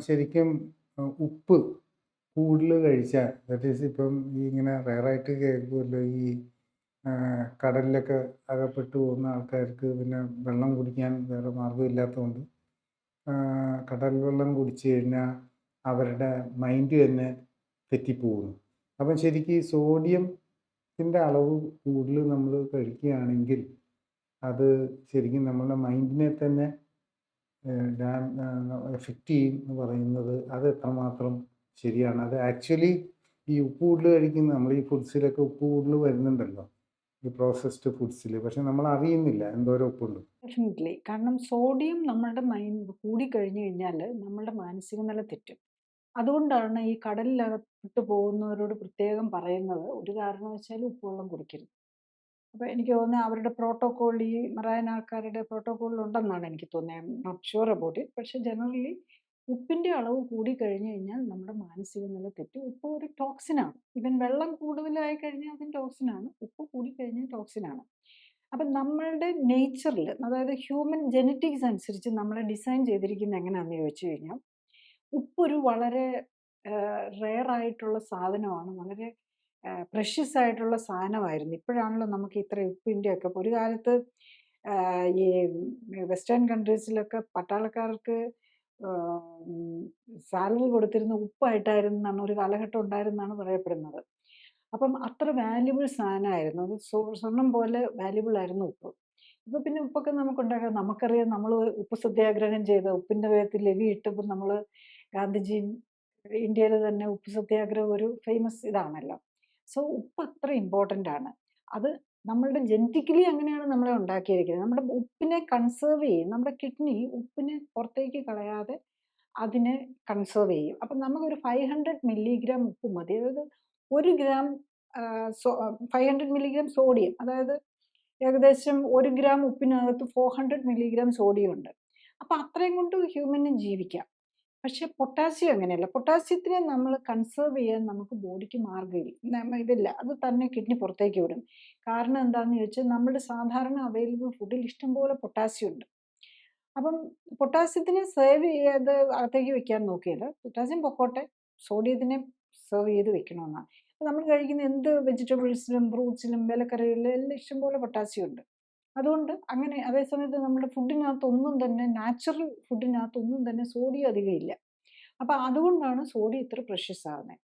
ശരിക്കും ഉപ്പ് കൂടുതൽ കഴിച്ചാൽ ദാറ്റ് ഈസ് ഇപ്പം ഈ ഇങ്ങനെ റെയറായിട്ട് കേൾക്കുമല്ലോ ഈ കടലിലൊക്കെ അകപ്പെട്ടു പോകുന്ന ആൾക്കാർക്ക് പിന്നെ വെള്ളം കുടിക്കാൻ വേറെ മാർഗ്ഗമില്ലാത്തതുകൊണ്ട് കടൽ വെള്ളം കുടിച്ചു കഴിഞ്ഞാൽ അവരുടെ മൈൻഡ് തന്നെ തെറ്റിപ്പോകുന്നു. അപ്പം ശരിക്കും ഈ സോഡിയത്തിൻ്റെ അളവ് കൂടുതൽ നമ്മൾ കഴിക്കുകയാണെങ്കിൽ അത് ശരിക്കും നമ്മളുടെ മൈൻഡിനെ തന്നെ എഫക്റ്റ് ചെയ്യും എന്ന് പറയുന്നത് അത് എത്രമാത്രം ശരിയാണ്. അത് ആക്ച്വലി ഈ ഉപ്പ് കൂടുതൽ കഴിക്കുന്ന നമ്മൾ ഈ ഫുഡ്സിലൊക്കെ ഉപ്പ് കൂടുതൽ വരുന്നുണ്ടല്ലോ, ഈ പ്രോസസ്ഡ് ഫുഡ്സിൽ. പക്ഷെ നമ്മൾ അറിയുന്നില്ല എന്തോരം ഉപ്പുണ്ട്. ഡെഫിനിറ്റ്ലി. കാരണം സോഡിയം നമ്മളുടെ കൂടിക്കഴിഞ്ഞു കഴിഞ്ഞാൽ നമ്മളുടെ മാനസിക നില തെറ്റും. അതുകൊണ്ടാണ് ഈ കടലിലകപ്പെട്ട് പോകുന്നവരോട് പ്രത്യേകം പറയുന്നത് ഒരു കാരണവശാലും ഉപ്പുവെള്ളം കുടിക്കരുത്. അപ്പോൾ എനിക്ക് തോന്നുന്നത് അവരുടെ പ്രോട്ടോക്കോൾ ഈ മറൈൻ ആൾക്കാരുടെ പ്രോട്ടോക്കോളിൽ ഉണ്ടെന്നാണ് എനിക്ക് തോന്നുന്നത്. I am not sure about it. പക്ഷേ ജനറലി ഉപ്പിൻ്റെ അളവ് കൂടിക്കഴിഞ്ഞു കഴിഞ്ഞാൽ നമ്മുടെ മാനസിക നില തെറ്റും. ഉപ്പ് ഒരു ടോക്സിനാണ്. ഈവൻ വെള്ളം കൂടുതലായി കഴിഞ്ഞാൽ അതും ടോക്സിനാണ്. ഉപ്പ് കൂടിക്കഴിഞ്ഞാൽ ടോക്സിനാണ്. അപ്പം നമ്മളുടെ നേച്ചറിൽ, അതായത് ഹ്യൂമൻ ജെനറ്റിക്സ് അനുസരിച്ച് നമ്മളെ ഡിസൈൻ ചെയ്തിരിക്കുന്നത് എങ്ങനെയാണെന്ന് ചോദിച്ചു കഴിഞ്ഞാൽ, ഉപ്പൊരു വളരെ റെയർ ആയിട്ടുള്ള സാധനമാണ്. വളരെ പ്രഷ്യസ് ആയിട്ടുള്ള സാധനമായിരുന്നു. ഇപ്പോഴാണല്ലോ നമുക്ക് ഇത്ര ഉപ്പിൻ്റെ ഒക്കെ. ഒരു കാലത്ത് ഈ വെസ്റ്റേൺ കൺട്രീസിലൊക്കെ പട്ടാളക്കാർക്ക് സാലറി കൊടുത്തിരുന്ന ഉപ്പായിട്ടായിരുന്നു എന്നാണ് ഒരു കാലഘട്ടം ഉണ്ടായിരുന്നാണ് പറയപ്പെടുന്നത്. അപ്പം അത്ര വാല്യുബിൾ സാധനമായിരുന്നു. അത് സ്വർണം പോലെ വാല്യുബിൾ ആയിരുന്നു ഉപ്പ്. ഇപ്പൊ പിന്നെ ഉപ്പൊക്കെ നമുക്കുണ്ടാക്കാം. നമുക്കറിയാം, നമ്മൾ ഉപ്പ് സത്യാഗ്രഹം ചെയ്ത ഉപ്പിന്റെ പേരിൽ ലെവി ഇട്ടപ്പോൾ നമ്മൾ ഗാന്ധിജിയും ഇന്ത്യയിൽ തന്നെ ഉപ്പ് സത്യാഗ്രഹം ഒരു ഫേമസ് ഇതാണല്ലോ. സോ ഉപ്പ് അത്ര ഇമ്പോർട്ടൻ്റ് ആണ്. അത് നമ്മളുടെ ജനറ്റിക്കലി അങ്ങനെയാണ് നമ്മളെ ഉണ്ടാക്കിയിരിക്കുന്നത്. നമ്മുടെ ഉപ്പിനെ കൺസേർവ് ചെയ്യും. നമ്മുടെ കിഡ്നി ഉപ്പിനെ പുറത്തേക്ക് കളയാതെ അതിനെ കൺസേർവ് ചെയ്യും. അപ്പം നമുക്കൊരു 500 മില്ലിഗ്രാം ഉപ്പ് മതി. അതായത് 1 ഗ്രാം 500 മില്ലിഗ്രാം സോഡിയം, അതായത് ഏകദേശം 1 ഗ്രാം ഉപ്പിനകത്ത് 400 മില്ലിഗ്രാം സോഡിയം ഉണ്ട്. അപ്പം അത്രയും കൊണ്ട് ഹ്യൂമന് ജീവിക്കാം. പക്ഷെ പൊട്ടാസ്യം അങ്ങനെയല്ല. പൊട്ടാസ്യത്തിനെ നമ്മൾ കൺസേർവ് ചെയ്യാൻ നമുക്ക് ബോഡിക്ക് ഇതില്ല. അത് തന്നെ കിഡ്നി പുറത്തേക്ക് വിടും. കാരണം എന്താണെന്ന് ചോദിച്ചാൽ നമ്മുടെ സാധാരണ അവൈലബിൾ ഫുഡിൽ ഇഷ്ടംപോലെ പൊട്ടാസ്യം ഉണ്ട്. അപ്പം പൊട്ടാസ്യത്തിനെ സേവ് ചെയ്ത് അകത്തേക്ക് വെക്കാൻ നോക്കിയാൽ പൊട്ടാസ്യം പൊക്കോട്ടെ, സോഡിയത്തിനെ സെർവ് ചെയ്ത് വെക്കണമെന്നാണ്. നമ്മൾ കഴിക്കുന്ന എന്ത് വെജിറ്റബിൾസിലും ഫ്രൂട്ട്സിലും ഇലക്കറികളിലും എല്ലാം ഇഷ്ടംപോലെ പൊട്ടാസ്യം ഉണ്ട്. അതുകൊണ്ട് അങ്ങനെ അതേസമയത്ത് നമ്മുടെ ഫുഡിനകത്തൊന്നും തന്നെ നാച്ചുറൽ ഫുഡിനകത്തൊന്നും തന്നെ സോഡിയം അധികം ഇല്ല. അപ്പം അതുകൊണ്ടാണ് സോഡിയം ഇത്ര പ്രഷ്യസ് ആകുന്നത്.